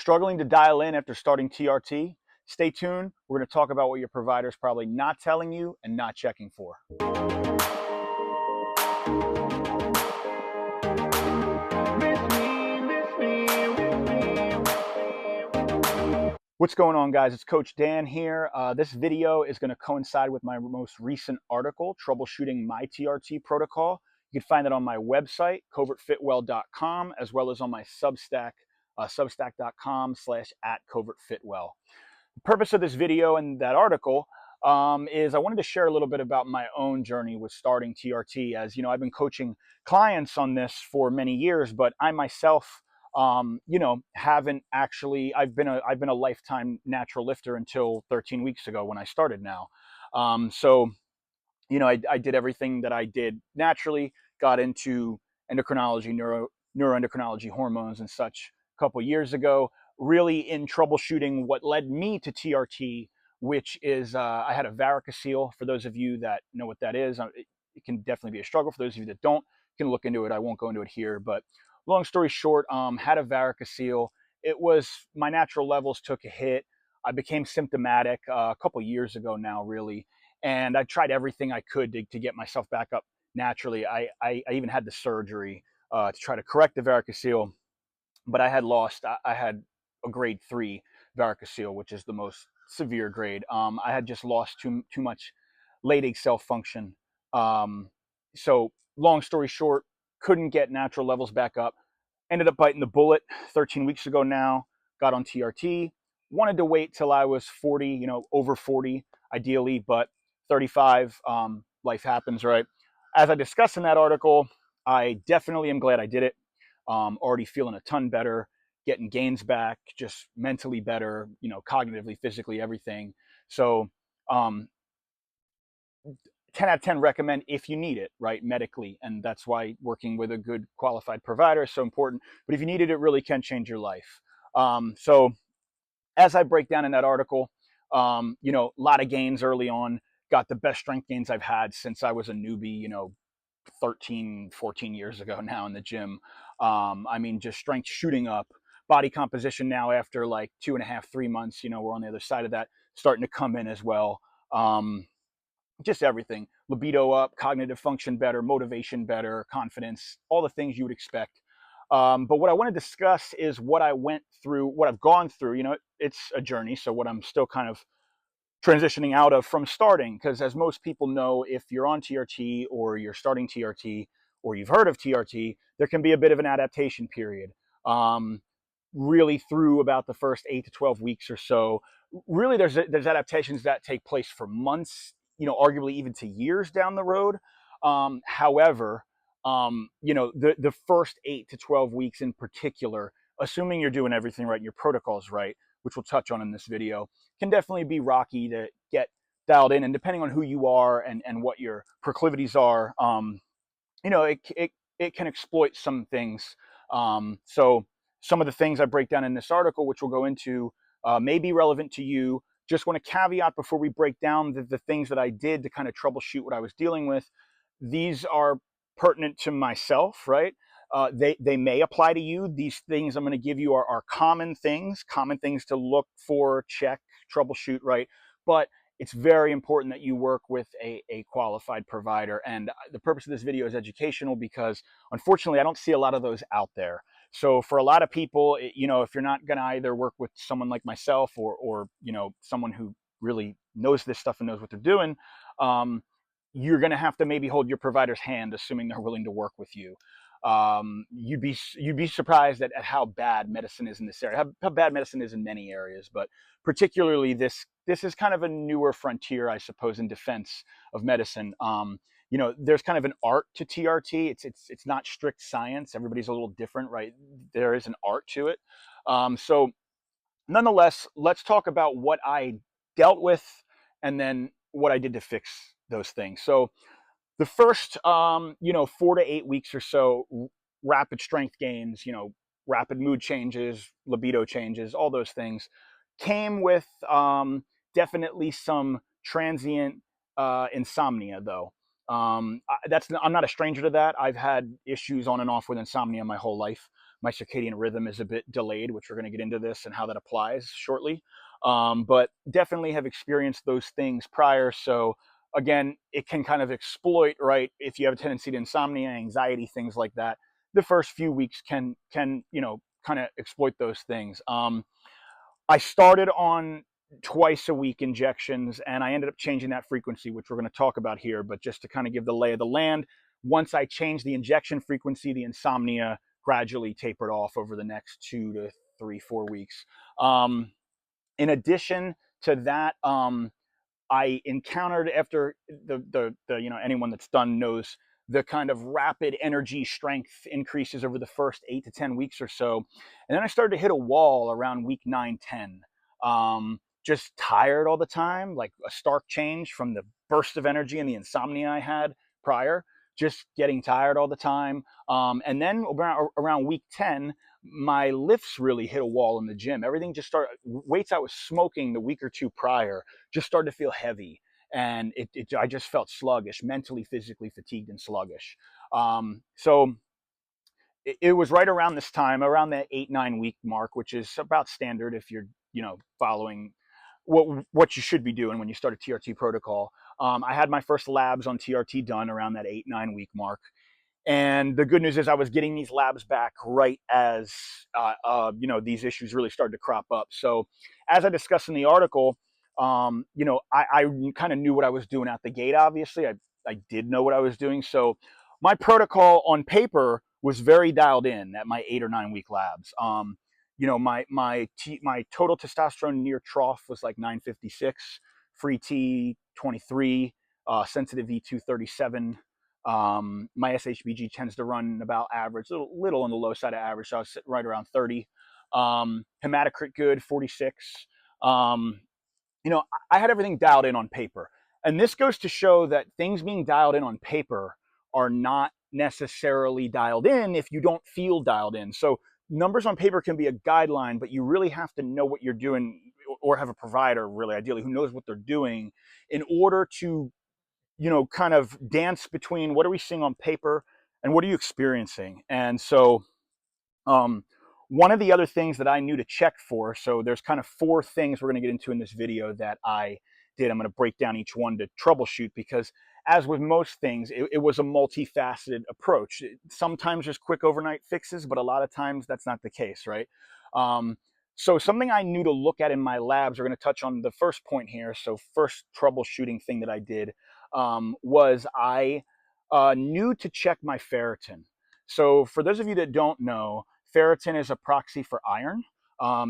Struggling to dial in after starting TRT? Stay tuned. We're going to talk about what your provider is probably not telling you and not checking for. What's going on, guys? It's Coach Dan here. This video is going to coincide with my most recent article, Troubleshooting My TRT Protocol. You can find it on my website, covertfitwell.com, as well as on my Substack, substack.com/@covertfitwell. The purpose of this video and that article is I wanted to share a little bit about my own journey with starting TRT. As you know, I've been coaching clients on this for many years, but I myself haven't actually. I've been a lifetime natural lifter until 13 weeks ago when I started. Now, I did everything that I did naturally. Got into endocrinology, neuroendocrinology, hormones, and such a couple years ago. Really in troubleshooting what led me to TRT, which is I had a varicocele. For those of you that know what that is, it can definitely be a struggle. For those of you that don't, you can look into it. I won't go into it here, but long story short, had a varicocele. It was my natural levels took a hit. I became symptomatic a couple years ago now, really, and I tried everything I could to get myself back up naturally. I even had the surgery to try to correct the varicocele, but I had lost. I had a grade 3 varicocele, which is the most severe grade. I had just lost too much late egg cell function. So long story short, couldn't get natural levels back up. Ended up biting the bullet 13 weeks ago now, got on TRT. Wanted to wait till I was 40, over 40 ideally, but 35, life happens, right? As I discussed in that article, I definitely am glad I did it. Already feeling a ton better, getting gains back, just mentally better, cognitively, physically, everything. So 10 out of 10 recommend if you need it, right, medically. And that's why working with a good qualified provider is so important. But if you need it, it really can change your life. So as I break down in that article, a lot of gains early on, got the best strength gains I've had since I was a newbie, 13, 14 years ago now in the gym. Just strength shooting up, body composition now after like 2.5, 3 months, we're on the other side of that, starting to come in as well. Just everything, libido up, cognitive function better, motivation better, confidence, all the things you would expect. But what I want to discuss is what I went through, what I've gone through. It's a journey. So what I'm still kind of transitioning out of from starting, because as most people know, if you're on TRT or you're starting TRT or you've heard of TRT, there can be a bit of an adaptation period. Really through about the first 8 to 12 weeks or so. Really, there's adaptations that take place for months, arguably even to years down the road. However, the first 8 to 12 weeks in particular, assuming you're doing everything right and your protocol's right, which we'll touch on in this video, can definitely be rocky to get dialed in. And depending on who you are and what your proclivities are, it can exploit some things. So some of the things I break down in this article, which we'll go into, may be relevant to you. Just want to caveat before we break down the things that I did to kind of troubleshoot what I was dealing with. These are pertinent to myself, right? They may apply to you. These things I'm going to give you are common things to look for, check, troubleshoot, right? But it's very important that you work with a qualified provider. And the purpose of this video is educational because, unfortunately, I don't see a lot of those out there. So for a lot of people, if you're not going to either work with someone like myself or someone who really knows this stuff and knows what they're doing, you're going to have to maybe hold your provider's hand, assuming they're willing to work with you. You'd be surprised at how bad medicine is in this area, how bad medicine is in many areas, but particularly this is kind of a newer frontier, I suppose, in defense of medicine. There's kind of an art to TRT. It's not strict science. Everybody's a little different, right? There is an art to it. So nonetheless, let's talk about what I dealt with and then what I did to fix those things. So the first, 4 to 8 weeks or so, rapid strength gains, rapid mood changes, libido changes, all those things came with definitely some transient insomnia, though. I'm not a stranger to that. I've had issues on and off with insomnia my whole life. my circadian rhythm is a bit delayed, which we're going to get into this and how that applies shortly. But definitely have experienced those things prior. So again, it can kind of exploit, right? If you have a tendency to insomnia, anxiety, things like that, the first few weeks can kind of exploit those things. I started on twice a week injections, and I ended up changing that frequency, which we're going to talk about here. But just to kind of give the lay of the land, once I changed the injection frequency, the insomnia gradually tapered off over the next 2 to 3, 4 weeks. In addition to that, I encountered, after the anyone that's done knows, the kind of rapid energy strength increases over the first 8 to 10 weeks or so, and then I started to hit a wall around week 9, 10. Just tired all the time, like a stark change from the burst of energy and the insomnia I had prior. Just getting tired all the time, and then around week 10, my lifts really hit a wall in the gym. Everything just started. Weights I was smoking the week or two prior just started to feel heavy, and I just felt sluggish, mentally, physically fatigued and sluggish. So it was right around this time, around that 8, 9 week mark, which is about standard if you're following what you should be doing when you start a TRT protocol. I had my first labs on TRT done around that 8, 9 week mark. And the good news is I was getting these labs back right as these issues really started to crop up. So as I discussed in the article, I kind of knew what I was doing out the gate. Obviously, I did know what I was doing. So my protocol on paper was very dialed in at my 8 or 9 week labs. My total testosterone near trough was like 956, free T 23, sensitive E2 37. My SHBG tends to run about average, little on the low side of average, so I was sitting right around 30. Hematocrit good, 46. Um, I had everything dialed in on paper. And this goes to show that things being dialed in on paper are not necessarily dialed in if you don't feel dialed in. So numbers on paper can be a guideline, but you really have to know what you're doing, or have a provider, really ideally, who knows what they're doing, in order to kind of dance between what are we seeing on paper and what are you experiencing. And so um, one of the other things that I knew to check for, so there's kind of 4 things we're going to get into in this video that I did. I'm going to break down each one to troubleshoot, because as with most things, it was a multifaceted approach. Sometimes there's quick overnight fixes, but a lot of times that's not the case, right? So something I knew to look at in my labs, we're going to touch on the first point here. So first troubleshooting thing that I did was I knew to check my ferritin. So for those of you that don't know, ferritin is a proxy for iron.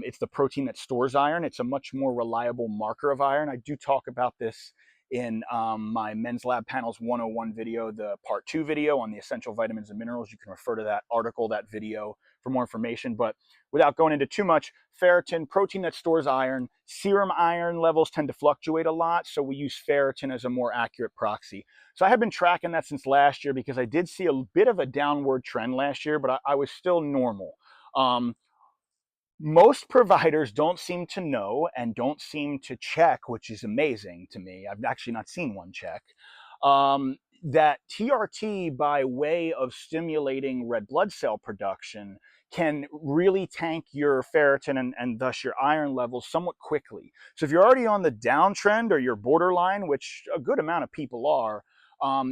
It's the protein that stores iron. It's a much more reliable marker of iron. I do talk about this in my Men's Lab Panels 101 video, the part 2 video on the essential vitamins and minerals. You can refer to that article, that video, for more information. But without going into too much, ferritin, protein that stores iron. Serum iron levels tend to fluctuate a lot, so we use ferritin as a more accurate proxy. So I have been tracking that since last year, because I did see a bit of a downward trend last year, but I was still normal. Most providers don't seem to know and don't seem to check, which is amazing to me. I've actually not seen one check. That TRT, by way of stimulating red blood cell production, can really tank your ferritin and thus your iron levels somewhat quickly. So if you're already on the downtrend, or you're borderline, which a good amount of people are,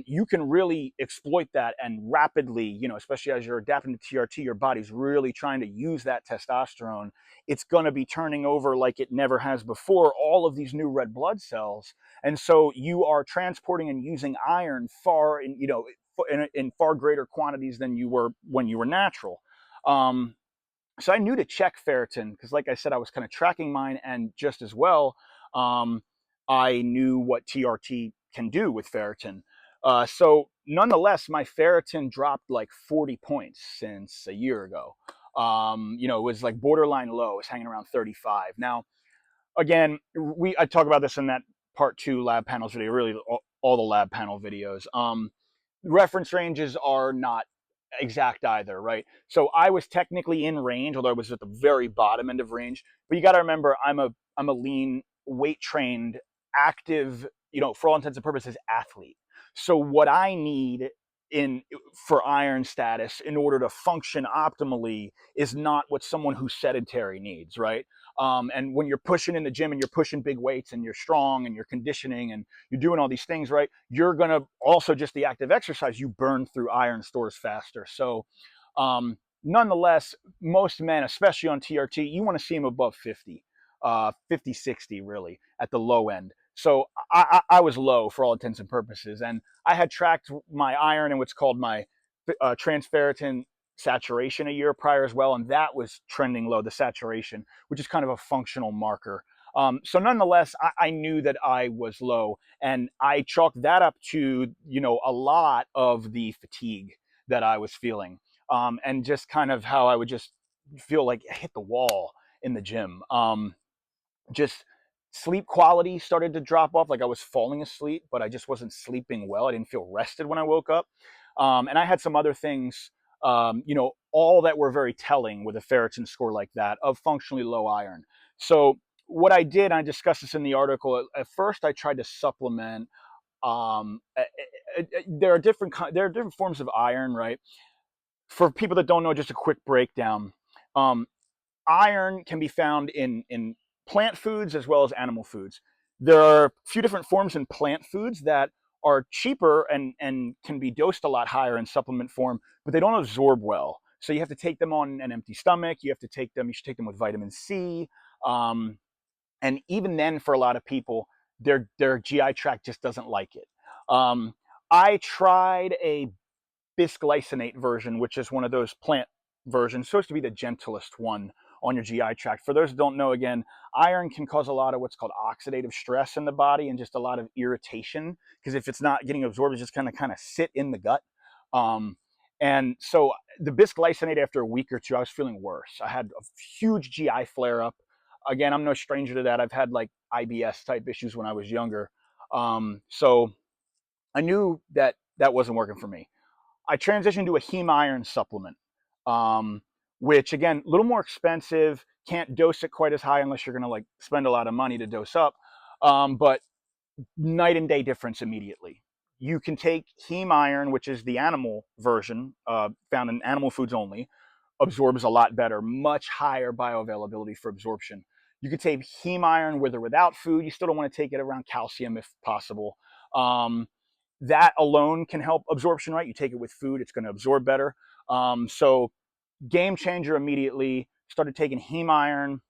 you can really exploit that and rapidly, especially as you're adapting to TRT, your body's really trying to use that testosterone. It's going to be turning over like it never has before, all of these new red blood cells. And so you are transporting and using iron in far greater quantities than you were when you were natural. So I knew to check ferritin, because like I said, I was kind of tracking mine, and just as well, I knew what TRT can do with ferritin. So nonetheless, my ferritin dropped like 40 points since a year ago. It was like borderline low. It was hanging around 35. Now, again, I talk about this in that part 2 lab panels video, really all the lab panel videos. Reference ranges are not exact either, right? So I was technically in range, although I was at the very bottom end of range. But you got to remember, I'm a lean, weight trained, active, for all intents and purposes, athlete. So what I need in for iron status in order to function optimally is not what someone who's sedentary needs, right? And when you're pushing in the gym and you're pushing big weights and you're strong and you're conditioning and you're doing all these things, right? You're gonna also, just the active exercise, you burn through iron stores faster. So nonetheless, most men, especially on TRT, you want to see them above 50, 50, 60 really at the low end. So I was low for all intents and purposes. And I had tracked my iron and what's called my transferritin saturation a year prior as well. And that was trending low, the saturation, which is kind of a functional marker. So nonetheless, I knew that I was low, and I chalked that up to, a lot of the fatigue that I was feeling, and just kind of how I would just feel like I hit the wall in the gym. Just sleep quality started to drop off. Like I was falling asleep, but I just wasn't sleeping well. I didn't feel rested when I woke up. And I had some other things, all that were very telling with a ferritin score like that of functionally low iron. So what I did, I discussed this in the article. At first, I tried to supplement. There are different forms of iron, right? For people that don't know, just a quick breakdown. Um, Iron can be found in plant foods as well as animal foods. There are a few different forms in plant foods that are cheaper and can be dosed a lot higher in supplement form, but they don't absorb well. So you have to take them on an empty stomach. You should take them with vitamin C. And even then, for a lot of people, their GI tract just doesn't like it. I tried a bisglycinate version, which is one of those plant versions, supposed to be the gentlest one on your GI tract. For those who don't know, again, iron can cause a lot of what's called oxidative stress in the body and just a lot of irritation, because if it's not getting absorbed, it's just kind of sit in the gut. Um, and so the bisglycinate, after a week or two, I was feeling worse. I had a huge GI flare up. Again, I'm no stranger to that. I've had like IBS type issues when I was younger. So I knew that that wasn't working for me. I transitioned to a heme iron supplement, um, which again, a little more expensive. Can't dose it quite as high unless you're going to like spend a lot of money to dose up. But night and day difference immediately. You can take heme iron, which is the animal version, found in animal foods only, absorbs a lot better, much higher bioavailability for absorption. You could take heme iron with or without food. You still don't want to take it around calcium if possible. Um, that alone can help absorption, right? You take it with food, it's going to absorb better. So game changer immediately. Started taking heme iron.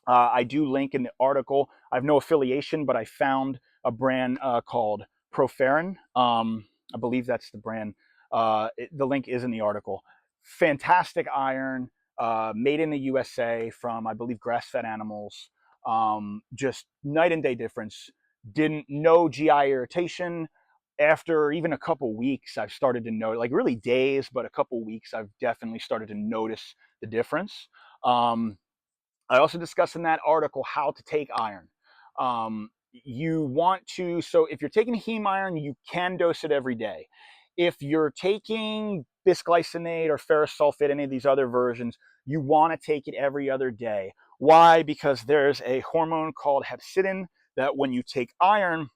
I do link in the article. I have no affiliation, but I found a brand called Ferritin. I believe that's the brand. The link is in the article. Fantastic iron, made in the USA from, I believe, grass-fed animals. Just night and day difference. Didn't no GI irritation. After even a couple weeks, I've started to know, like really days, but a couple weeks, I've definitely started to notice the difference. I also discussed in that article how to take iron. You want to, so if you're taking heme iron, you can dose it every day. If you're taking bisglycinate or ferrous sulfate, any of these other versions, you want to take it every other day. Why? Because there's a hormone called hepcidin that when you take iron,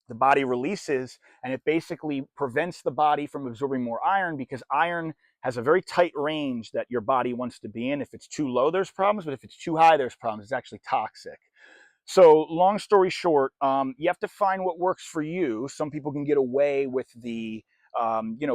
the body releases, and it basically prevents the body from absorbing more iron, because iron has a very tight range that your body wants to be in. If it's too low, there's problems, but if it's too high, there's problems. It's actually toxic. So long story short, you have to find what works for you. Some people can get away with the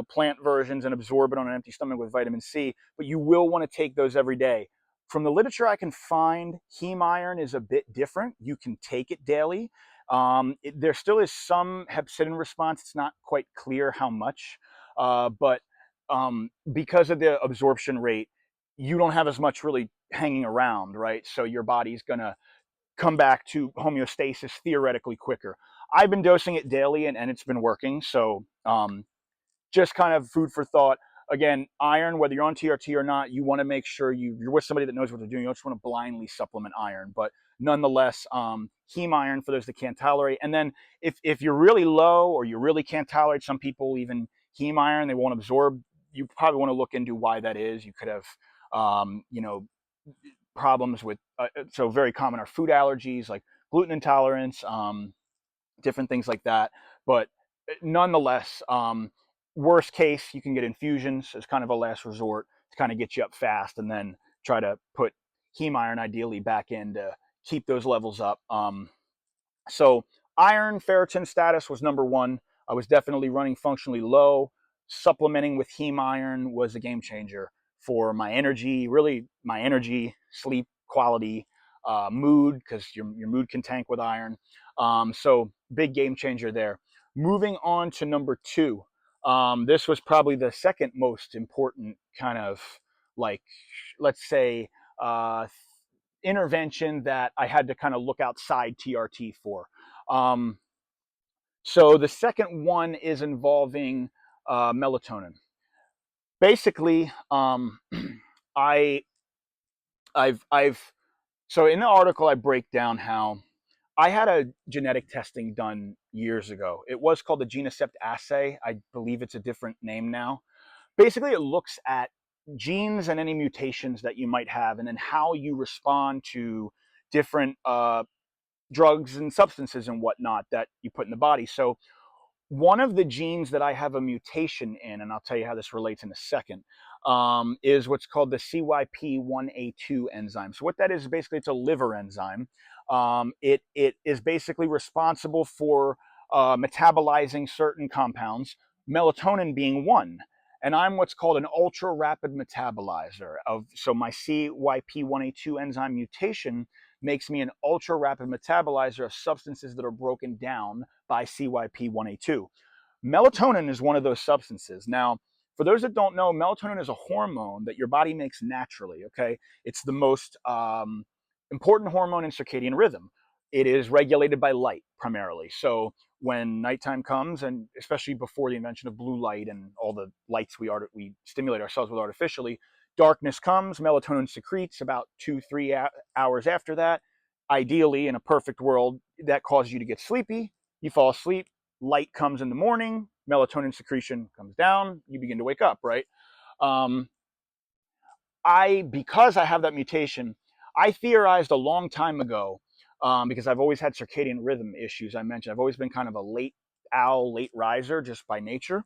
plant versions and absorb it on an empty stomach with vitamin C, but you will want to take those every day. From the literature I can find, heme iron is a bit different. You can take it daily. There still is some hepcidin response. It's not quite clear how much, but because of the absorption rate, you don't have as much really hanging around, right? So your body's going to come back to homeostasis theoretically quicker. I've been dosing it daily, and it's been working. So just kind of food for thought. Again, iron, whether you're on TRT or not, you want to make sure you're with somebody that knows what they're doing. You don't just want to blindly supplement iron. But nonetheless, heme iron for those that can't tolerate. And then if you're really low or you really can't tolerate, some people even heme iron, they won't absorb. You probably want to look into why that is. You could have, problems with, so very common are food allergies like gluten intolerance, different things like that. But nonetheless, Worst case, you can get infusions as kind of a last resort to kind of get you up fast, and then try to put heme iron ideally back in to keep those levels up. So iron ferritin status was number one. I was definitely running functionally low. Supplementing with heme iron was a game changer for my energy, really my energy, sleep quality, mood, because your mood can tank with iron. So big game changer there. Moving on to number two. This was probably the second most important kind of, like, let's say, intervention that I had to kind of look outside TRT for. Um, so the second one is involving melatonin. Basically, I I've so in the article I break down how I had a genetic testing done years ago. It was called the Genocept assay. I believe it's a different name now. Basically, it looks at genes and any mutations that you might have, and then how you respond to different drugs and substances and whatnot that you put in the body. So one of the genes that I have a mutation in, and I'll tell you how this relates in a second, is what's called the CYP1A2 enzyme. So what that is basically, it's a liver enzyme. It is basically responsible for metabolizing certain compounds, melatonin being one. And I'm what's called an ultra rapid metabolizer of, so my CYP1A2 enzyme mutation makes me an ultra rapid metabolizer of substances that are broken down by CYP1A2. Melatonin is one of those substances. Now, for those that don't know, melatonin is a hormone that your body makes naturally, okay? It's the most important hormone in circadian rhythm. It is regulated by light primarily. So when nighttime comes, and especially before the invention of blue light and all the lights we stimulate ourselves with artificially, darkness comes, melatonin secretes about 2-3 hours after that. Ideally, in a perfect world, that causes you to get sleepy. You fall asleep, light comes in the morning, melatonin secretion comes down, you begin to wake up, right? Um, because I have that mutation, I theorized a long time ago, because I've always had circadian rhythm issues. I mentioned I've always been kind of a late owl, late riser just by nature.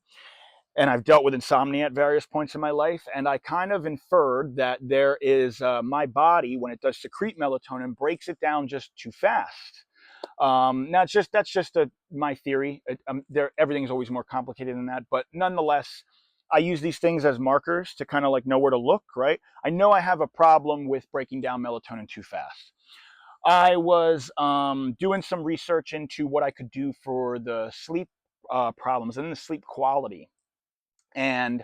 And I've dealt with insomnia at various points in my life. And I kind of inferred that there is my body, when it does secrete melatonin, breaks it down just too fast. Now, that's just my theory. Everything's always more complicated than that. But nonetheless, I use these things as markers to kind of like know where to look, right? I know I have a problem with breaking down melatonin too fast. I was doing some research into what I could do for the sleep problems and the sleep quality. And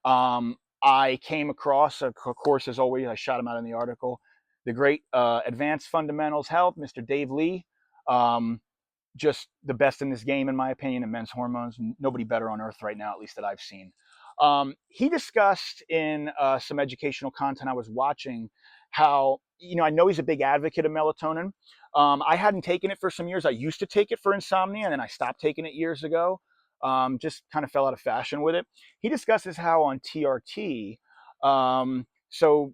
I came across, of course, as always, I shot him out in the article, the great Advanced Fundamentals Health, Mr. Dave Lee. Just the best in this game, in my opinion, in men's hormones. Nobody better on earth right now, at least that I've seen. He discussed in some educational content I was watching how, I know he's a big advocate of melatonin. I hadn't taken it for some years. I used to take it for insomnia, and then I stopped taking it years ago. Just kind of fell out of fashion with it. He discusses how on TRT, so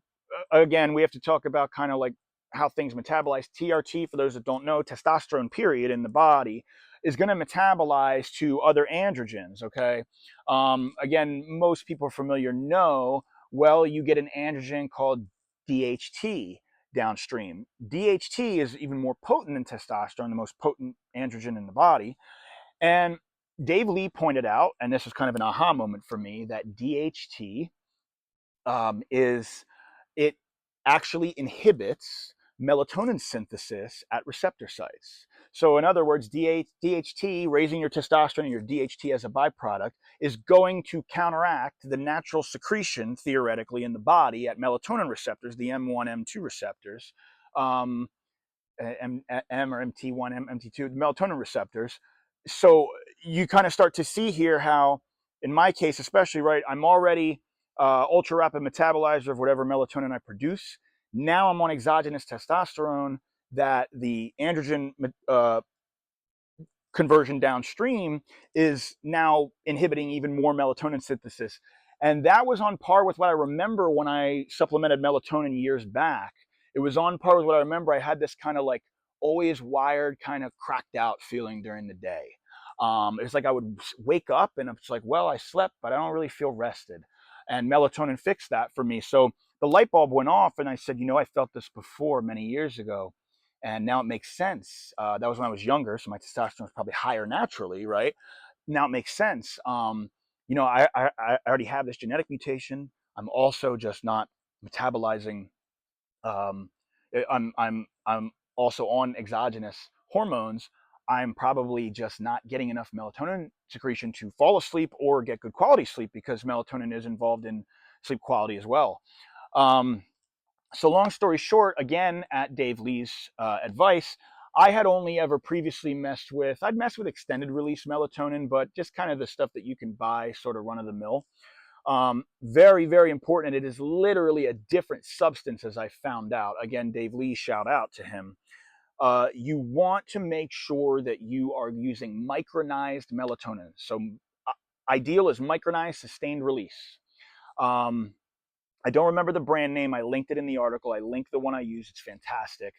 again, we have to talk about kind of like how things metabolize. TRT, for those that don't know, testosterone period in the body is going to metabolize to other androgens, okay? Again, most people are familiar know, well, you get an androgen called DHT downstream. DHT is even more potent than testosterone, the most potent androgen in the body. And Dave Lee pointed out, and this was kind of an aha moment for me, that DHT is, it actually inhibits melatonin synthesis at receptor sites. So in other words, DHT, raising your testosterone, your DHT as a byproduct, is going to counteract the natural secretion, theoretically, in the body at melatonin receptors, the M1, M2 receptors, M or MT1, MT2, melatonin receptors. So you kind of start to see here how, in my case especially, right, I'm already ultra rapid metabolizer of whatever melatonin I produce. Now I'm on exogenous testosterone that the androgen conversion downstream is now inhibiting even more melatonin synthesis. And that was on par with what I remember when I supplemented melatonin years back. It was on par with what I remember. I had this kind of like always wired, kind of cracked out feeling during the day. It's like I would wake up and it's like, well, I slept, but I don't really feel rested. And melatonin fixed that for me. So the light bulb went off, and I said, I felt this before many years ago, and now it makes sense. That was when I was younger, so my testosterone was probably higher naturally, right? Now it makes sense. I already have this genetic mutation. I'm also just not metabolizing. Um, I'm also on exogenous hormones. I'm probably just not getting enough melatonin secretion to fall asleep or get good quality sleep, because melatonin is involved in sleep quality as well. Um, so long story short, again, at Dave Lee's advice, I had only ever previously I'd messed with extended release melatonin, but just kind of the stuff that you can buy sort of run of the mill. Very, very important. And it is literally a different substance, as I found out. Again, Dave Lee, shout out to him. You want to make sure that you are using micronized melatonin. So ideal is micronized sustained release. I don't remember the brand name. I linked it in the article. I linked the one I use. It's fantastic.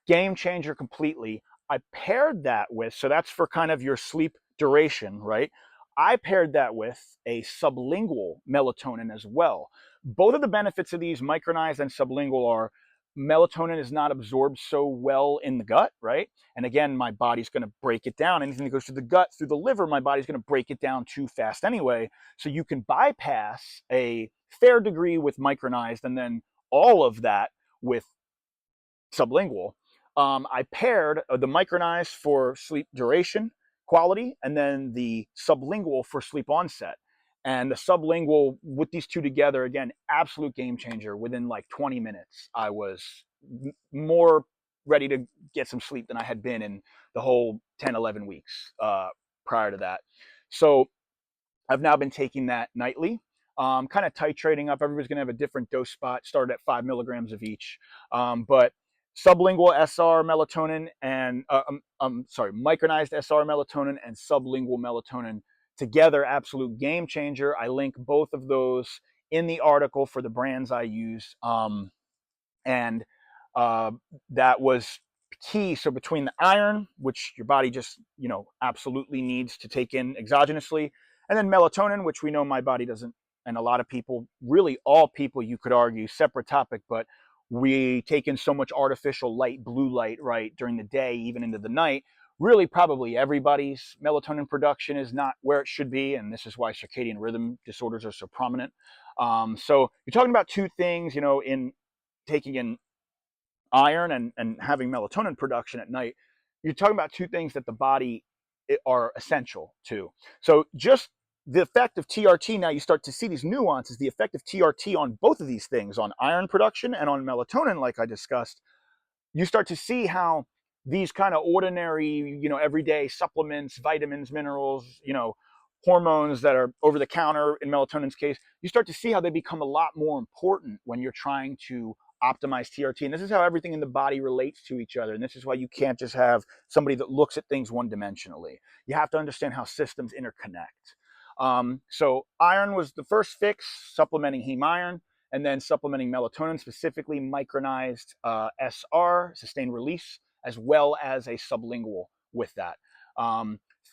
Game changer completely. I paired that with, so that's for kind of your sleep duration, right? I paired that with a sublingual melatonin as well. Both of the benefits of these, micronized and sublingual, are melatonin is not absorbed so well in the gut, right? And again, my body's going to break it down. Anything that goes through the gut, through the liver, my body's going to break it down too fast anyway. So you can bypass a fair degree with micronized, and then all of that with sublingual. I paired the micronized for sleep duration quality, and then the sublingual for sleep onset. And the sublingual with these two together, again, absolute game changer. Within like 20 minutes, I was more ready to get some sleep than I had been in the whole 10, 11 weeks prior to that. So I've now been taking that nightly, kind of titrating up. Everybody's going to have a different dose spot, started at 5 milligrams of each. But sublingual SR melatonin and, micronized SR melatonin and sublingual melatonin together, absolute game changer. I link both of those in the article for the brands I use. And uh, that was key. So between the iron, which your body just absolutely needs to take in exogenously, and then melatonin, which we know my body doesn't, and a lot of people, really all people, you could argue, separate topic, but we take in so much artificial light, blue light, right, during the day, even into the night. Really, probably everybody's melatonin production is not where it should be, and this is why circadian rhythm disorders are so prominent. So you're talking about two things, in taking in iron and having melatonin production at night. You're talking about two things that the body are essential to. So just the effect of TRT, now you start to see these nuances, the effect of TRT on both of these things, on iron production and on melatonin, like I discussed. You start to see how these kind of ordinary, everyday supplements, vitamins, minerals, hormones that are over the counter in melatonin's case, you start to see how they become a lot more important when you're trying to optimize TRT. And this is how everything in the body relates to each other. And this is why you can't just have somebody that looks at things one-dimensionally. You have to understand how systems interconnect. So iron was the first fix, supplementing heme iron, and then supplementing melatonin, specifically micronized SR, sustained release, as well as a sublingual with that.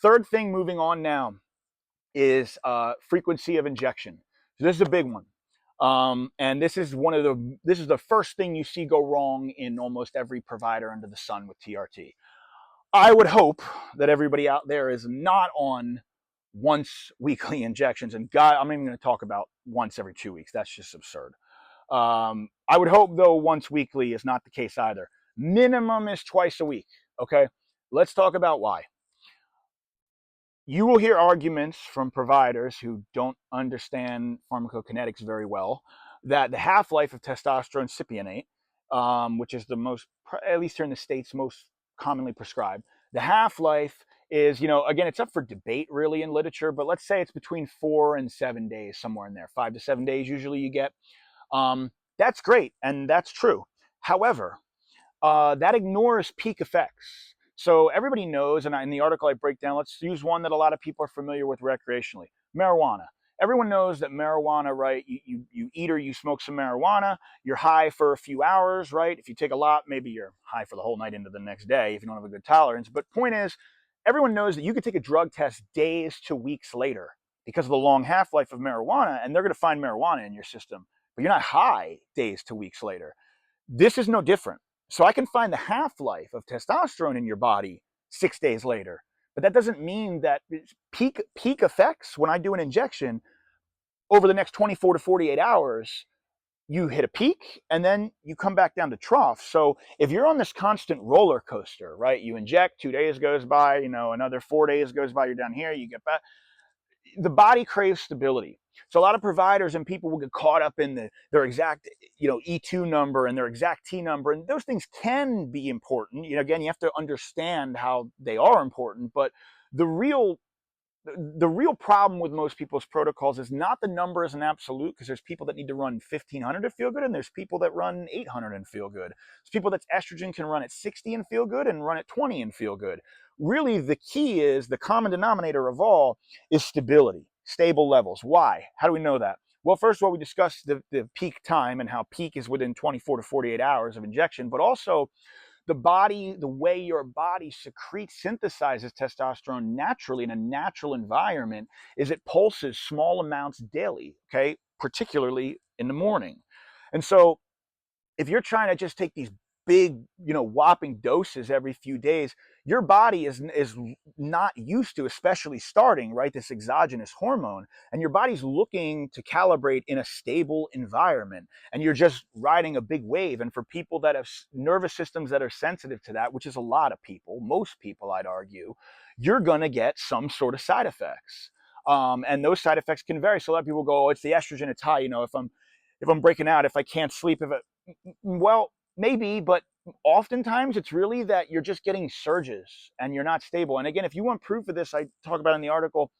Third thing, moving on now, is frequency of injection. So this is a big one. And this is the first thing you see go wrong in almost every provider under the sun with TRT. I would hope that everybody out there is not on once weekly injections. And God, I'm even going to talk about once every 2 weeks. That's just absurd. I would hope, though, once weekly is not the case either. Minimum is twice a week. Okay, let's talk about why. You will hear arguments from providers who don't understand pharmacokinetics very well that the half-life of testosterone cypionate, which is the most, at least here in the States, most commonly prescribed, the half-life is, again, it's up for debate really in literature, but let's say it's between 4 and 7 days, somewhere in there. 5 to 7 days usually you get. That's great, and that's true. However, that ignores peak effects. So everybody knows, and in the article I break down, let's use one that a lot of people are familiar with recreationally, marijuana. Everyone knows that marijuana, right? You eat or you smoke some marijuana, you're high for a few hours, right? If you take a lot, maybe you're high for the whole night into the next day if you don't have a good tolerance. But point is, everyone knows that you could take a drug test days to weeks later because of the long half-life of marijuana, and they're going to find marijuana in your system, but you're not high days to weeks later. This is no different. So I can find the half-life of testosterone in your body 6 days later, but that doesn't mean that peak effects when I do an injection over the next 24 to 48 hours, you hit a peak and then you come back down to trough. So if you're on this constant roller coaster, right, you inject, 2 days goes by, another 4 days goes by, you're down here, you get back. The body craves stability. So a lot of providers and people will get caught up in their exact, E2 number and their exact T number, and those things can be important. Again, you have to understand how they are important, but the real problem with most people's protocols is not the number as an absolute, because there's people that need to run 1500 to feel good, and there's people that run 800 and feel good. There's people that estrogen can run at 60 and feel good and run at 20 and feel good. Really, the key is, the common denominator of all is stability, stable levels. Why? How do we know that? Well, first of all, we discussed the peak time and how peak is within 24 to 48 hours of injection, but also the way your body synthesizes testosterone naturally in a natural environment is it pulses small amounts daily, okay, particularly in the morning. And so if you're trying to just take these big, whopping doses every few days, your body is not used to, especially starting, right, this exogenous hormone, and your body's looking to calibrate in a stable environment, and you're just riding a big wave. And for people that have nervous systems that are sensitive to that, which is a lot of people, most people, I'd argue, you're going to get some sort of side effects. And those side effects can vary. So a lot of people go, oh, it's the estrogen, it's high. If I'm breaking out, if I can't sleep, well, maybe, but oftentimes it's really that you're just getting surges and you're not stable. And again, if you want proof of this, I talk about in the article,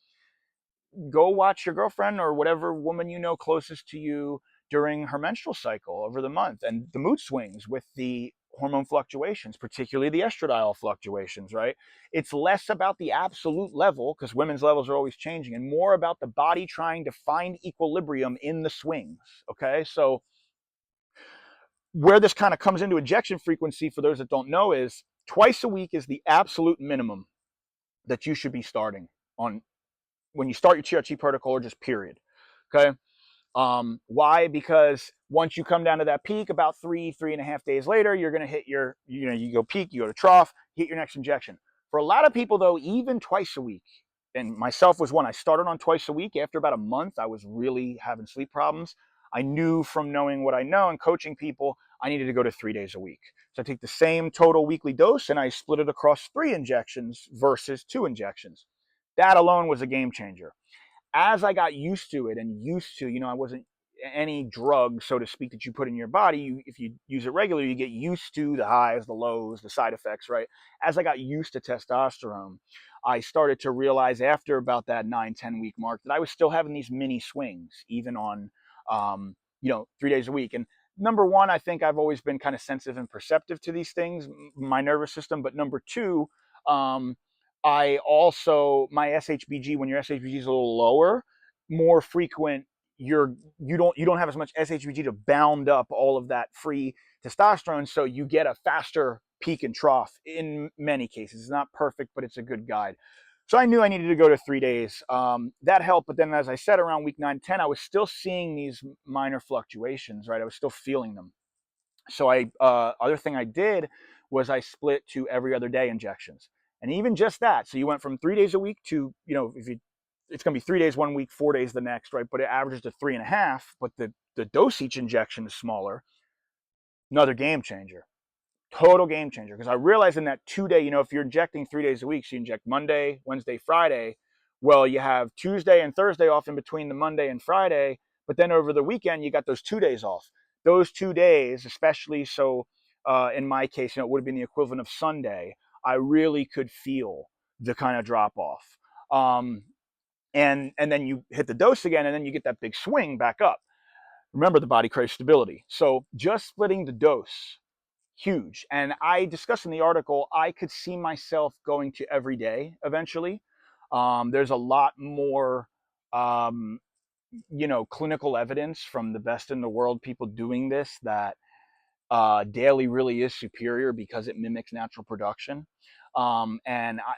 go watch your girlfriend or whatever woman closest to you during her menstrual cycle over the month, and the mood swings with the hormone fluctuations, particularly the estradiol fluctuations, right? It's less about the absolute level, because women's levels are always changing, and more about the body trying to find equilibrium in the swings, okay? So where this kind of comes into injection frequency, for those that don't know, is twice a week is the absolute minimum that you should be starting on when you start your TRT protocol, or just period. Okay. Why? Because once you come down to that peak, about 3.5 days later, you're going to hit you go peak, you go to trough, hit your next injection. For a lot of people, though, even twice a week, and myself was one, I started on twice a week. After about a month, I was really having sleep problems. I knew from knowing what I know and coaching people, I needed to go to 3 days a week. So I take the same total weekly dose and I split it across 3 injections versus 2 injections. That alone was a game changer. As I got used to it, and I wasn't any drug, so to speak, that you put in your body. If you use it regularly, you get used to the highs, the lows, the side effects, right? As I got used to testosterone, I started to realize after about that 9-10 week mark that I was still having these mini swings, even on, 3 days a week. And number one, I think I've always been kind of sensitive and perceptive to these things, my nervous system. But number two, I also, my SHBG, when your SHBG is a little lower, more frequent, you don't have as much SHBG to bound up all of that free testosterone, so you get a faster peak and trough in many cases. It's not perfect, but it's a good guide. So I knew I needed to go to 3 days. That helped, but then, as I said, around week 9, 10, I was still seeing these minor fluctuations, right? I was still feeling them. So other thing I did was I split to every other day injections. And even just that, so you went from 3 days a week to, it's going to be 3 days 1 week, 4 days the next, right? But it averages to 3.5, but the dose each injection is smaller. Another game changer. Total game changer. Because I realized in that 2 day, if you're injecting 3 days a week, so you inject Monday, Wednesday, Friday, well, you have Tuesday and Thursday off in between the Monday and Friday, but then over the weekend, you got those 2 days off. Those 2 days, especially so in my case, it would have been the equivalent of Sunday, I really could feel the kind of drop off. And then you hit the dose again, and then you get that big swing back up. Remember, the body craves stability. So just splitting the dose, huge. And I discussed in the article, I could see myself going to every day eventually. There's a lot more, clinical evidence from the best in the world, people doing this, that daily really is superior because it mimics natural production. A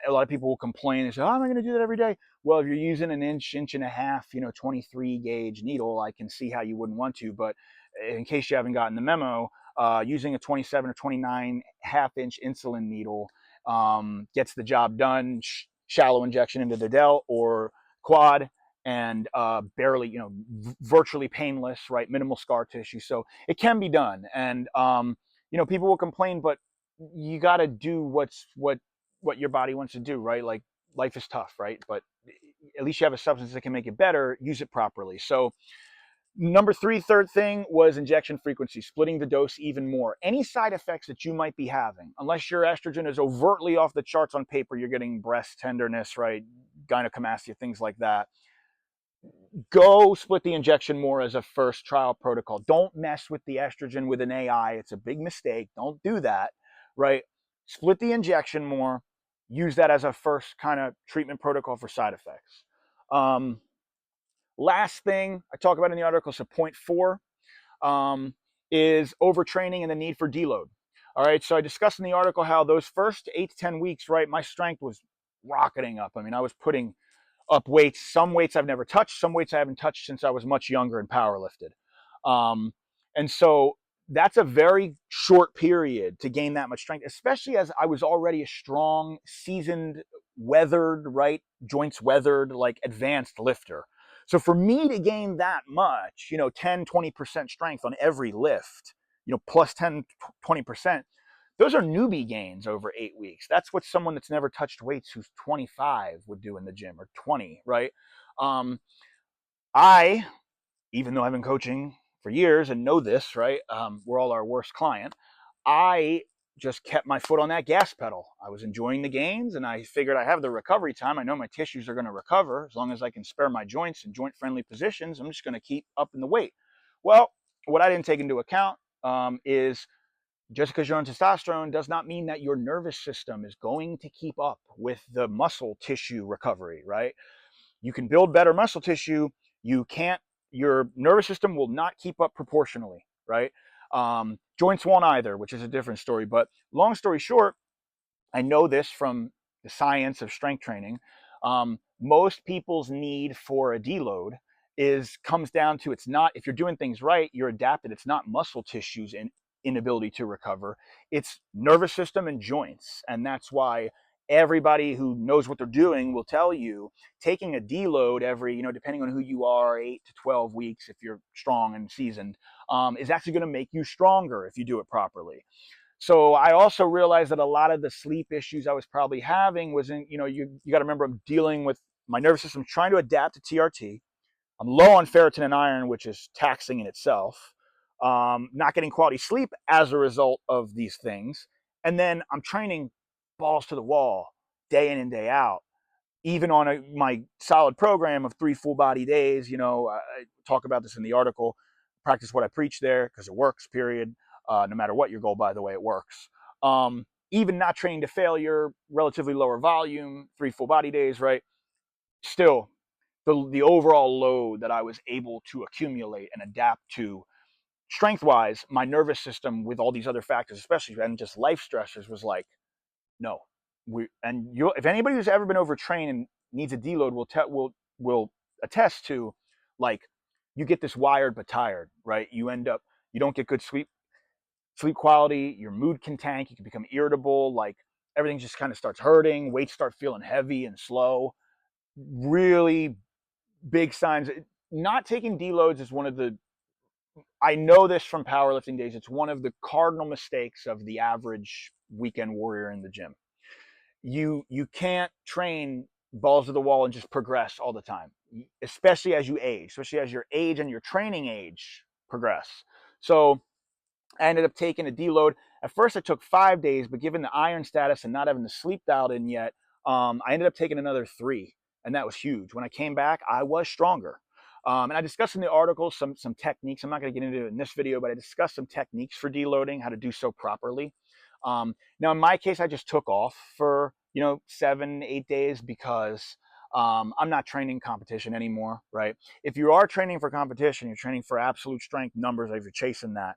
lot of people will complain and say, "Oh, am I going to do that every day?" Well, if you're using an inch and a half, 23 gauge needle, I can see how you wouldn't want to. But in case you haven't gotten the memo, using a 27 or 29 half-inch insulin needle gets the job done. Shallow injection into the delt or quad, and barely, virtually painless, right? Minimal scar tissue, so it can be done. And people will complain, but you got to do what your body wants to do, right? Like, life is tough, right? But at least you have a substance that can make it better. Use it properly. So number three, third thing was injection frequency, splitting the dose even more. Any side effects that you might be having, unless your estrogen is overtly off the charts on paper, you're getting breast tenderness, right? Gynecomastia, things like that. Go split the injection more as a first trial protocol. Don't mess with the estrogen with an AI. It's a big mistake. Don't do that, right? Split the injection more. Use that as a first kind of treatment protocol for side effects. Last thing I talk about in the article, so point 4, is overtraining and the need for deload. All right, so I discussed in the article how those first 8 to 10 weeks, right, my strength was rocketing up. I mean, I was putting up weights, some weights I've never touched, some weights I haven't touched since I was much younger and powerlifted. And so that's a very short period to gain that much strength, especially as I was already a strong, seasoned, weathered, right, joints weathered, like advanced lifter. So for me to gain that much, 10, 20% strength on every lift, plus 10, 20%, those are newbie gains over 8 weeks. That's what someone that's never touched weights who's 25 would do in the gym, or 20, right? I, even though I've been coaching for years and know this, right? We're all our worst client. I just kept my foot on that gas pedal. I was enjoying the gains, and I figured I have the recovery time. I know my tissues are going to recover as long as I can spare my joints in joint-friendly positions. I'm just going to keep upping the weight. Well, what I didn't take into account is just because you're on testosterone does not mean that your nervous system is going to keep up with the muscle tissue recovery, right? You can build better muscle tissue. Your nervous system will not keep up proportionally, right? Joints won't either, which is a different story. But long story short, I know this from the science of strength training. Most people's need for a deload comes down to, it's not, if you're doing things right, you're adapted. It's not muscle tissues and inability to recover. It's nervous system and joints. And that's why everybody who knows what they're doing will tell you taking a deload every, depending on who you are, 8 to 12 weeks, if you're strong and seasoned, is actually going to make you stronger if you do it properly. So I also realized that a lot of the sleep issues I was probably having was you got to remember, I'm dealing with my nervous system trying to adapt to TRT. I'm low on ferritin and iron, which is taxing in itself. Not getting quality sleep as a result of these things. And then I'm training balls to the wall day in and day out. Even on my solid program of 3 full body days, I talk about this in the article, practice what I preach there because it works, period. No matter what your goal, by the way, it works. Even not training to failure, relatively lower volume, 3 full body days, right? Still, the overall load that I was able to accumulate and adapt to strength wise, my nervous system with all these other factors, especially, and just life stressors, was like, no. If anybody who's ever been overtrained and needs a deload will attest to, like, you get this wired but tired, right? You don't get good sleep quality, your mood can tank, you can become irritable, like everything just kind of starts hurting, weights start feeling heavy and slow. Really big signs. Not taking deloads is one of the, I know this from powerlifting days, it's one of the cardinal mistakes of the average weekend warrior in the gym. You can't train balls to the wall and just progress all the time, especially as you age, especially as your age and your training age progress. So I ended up taking a deload. At first I took 5 days, but given the iron status and not having the sleep dialed in yet, I ended up taking another 3, and that was huge. When I came back, I was stronger. And I discussed in the article some techniques. I'm not going to get into it in this video, but I discussed some techniques for deloading, how to do so properly. Now, in my case, I just took off for 7, 8 days because I'm not training competition anymore, right? If you are training for competition, you're training for absolute strength numbers. If you're chasing that,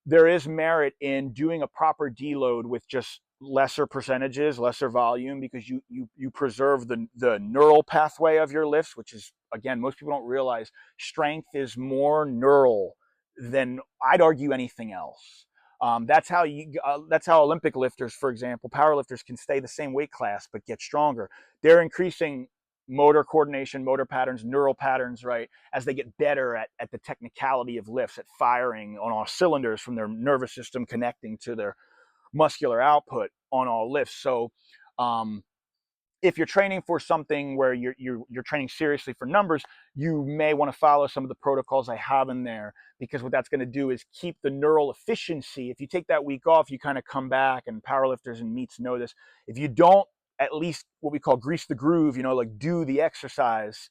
there is merit in doing a proper deload with just lesser percentages, lesser volume, because you preserve the neural pathway of your lifts, which is, again, most people don't realize strength is more neural than, I'd argue, anything else. That's how Olympic lifters, for example, power lifters, can stay the same weight class but get stronger. They're increasing motor coordination, motor patterns, neural patterns, right, as they get better at the technicality of lifts, at firing on all cylinders from their nervous system connecting to their muscular output on all lifts. So if you're training for something where you're training seriously for numbers, you may want to follow some of the protocols I have in there, because what that's going to do is keep the neural efficiency. If you take that week off, you kind of come back, and powerlifters and meets know this. If you don't at least what we call grease the groove, like do the exercise,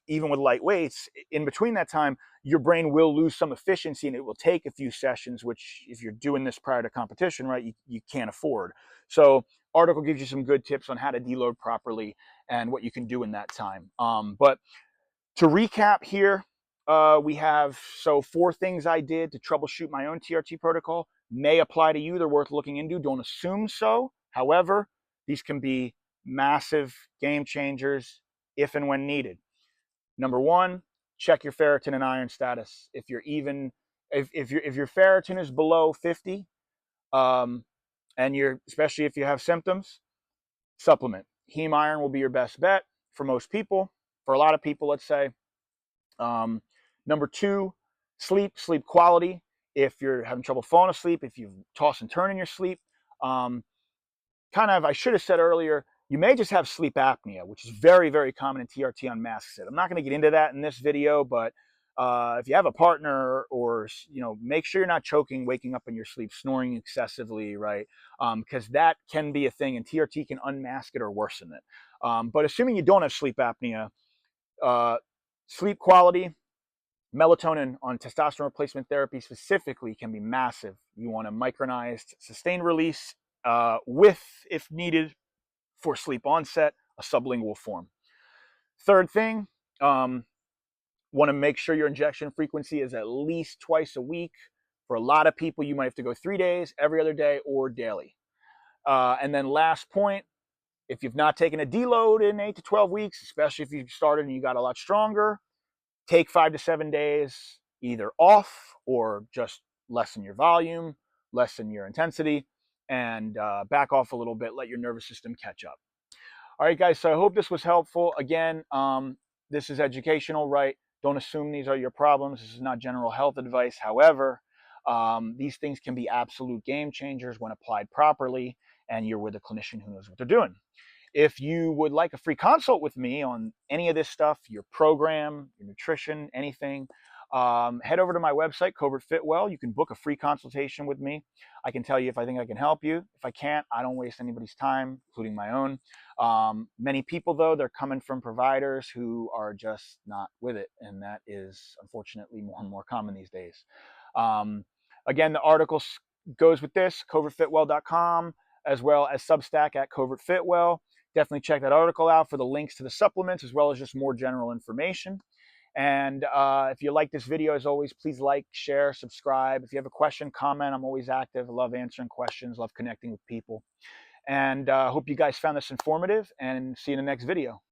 even with light weights, in between that time, your brain will lose some efficiency, and it will take a few sessions, which if you're doing this prior to competition, right, you can't afford. So article gives you some good tips on how to deload properly and what you can do in that time. But to recap here, we have 4 things I did to troubleshoot my own TRT protocol. May apply to you. They're worth looking into. Don't assume so. However, these can be massive game changers if and when needed. Number 1, check your ferritin and iron status. If your ferritin is below 50, and especially if you have symptoms, supplement. Heme iron will be your best bet for most people. For a lot of people, let's say. Number 2, sleep quality. If you're having trouble falling asleep, if you toss and turn in your sleep, I should have said earlier, you may just have sleep apnea, which is very, very common in TRT unmasks it. I'm not going to get into that in this video, but if you have a partner, or make sure you're not choking, waking up in your sleep, snoring excessively, right? Because that can be a thing, and TRT can unmask it or worsen it. But assuming you don't have sleep apnea, sleep quality, melatonin on testosterone replacement therapy specifically can be massive. You want a micronized sustained release with, if needed, for sleep onset, a sublingual form. Third thing, want to make sure your injection frequency is at least twice a week. For a lot of people, you might have to go 3 days, every other day, or daily. And then last point, if you've not taken a deload in 8 to 12 weeks, especially if you've started and you got a lot stronger, take 5 to 7 days either off, or just lessen your volume, lessen your intensity, and back off a little bit. Let your nervous system catch up. All right, guys, so I hope this was helpful. Again, this is educational, right? Don't assume these are your problems. This is not general health advice. However, these things can be absolute game changers when applied properly, and you're with a clinician who knows what they're doing. If you would like a free consult with me on any of this stuff, your program, your nutrition, anything, head over to my website, Covert Fitwell. You can book a free consultation with me. I can tell you if I think I can help you. If I can't, I don't waste anybody's time, including my own. Many people, though, they're coming from providers who are just not with it, and that is unfortunately more and more common these days. Again, the article goes with this, covertfitwell.com, as well as Substack at Covert Fitwell. Definitely check that article out for the links to the supplements, as well as just more general information. And if you like this video, as always, please like, share, subscribe. If you have a question, comment. I'm always active. I love answering questions, love connecting with people. And hope you guys found this informative, and see you in the next video.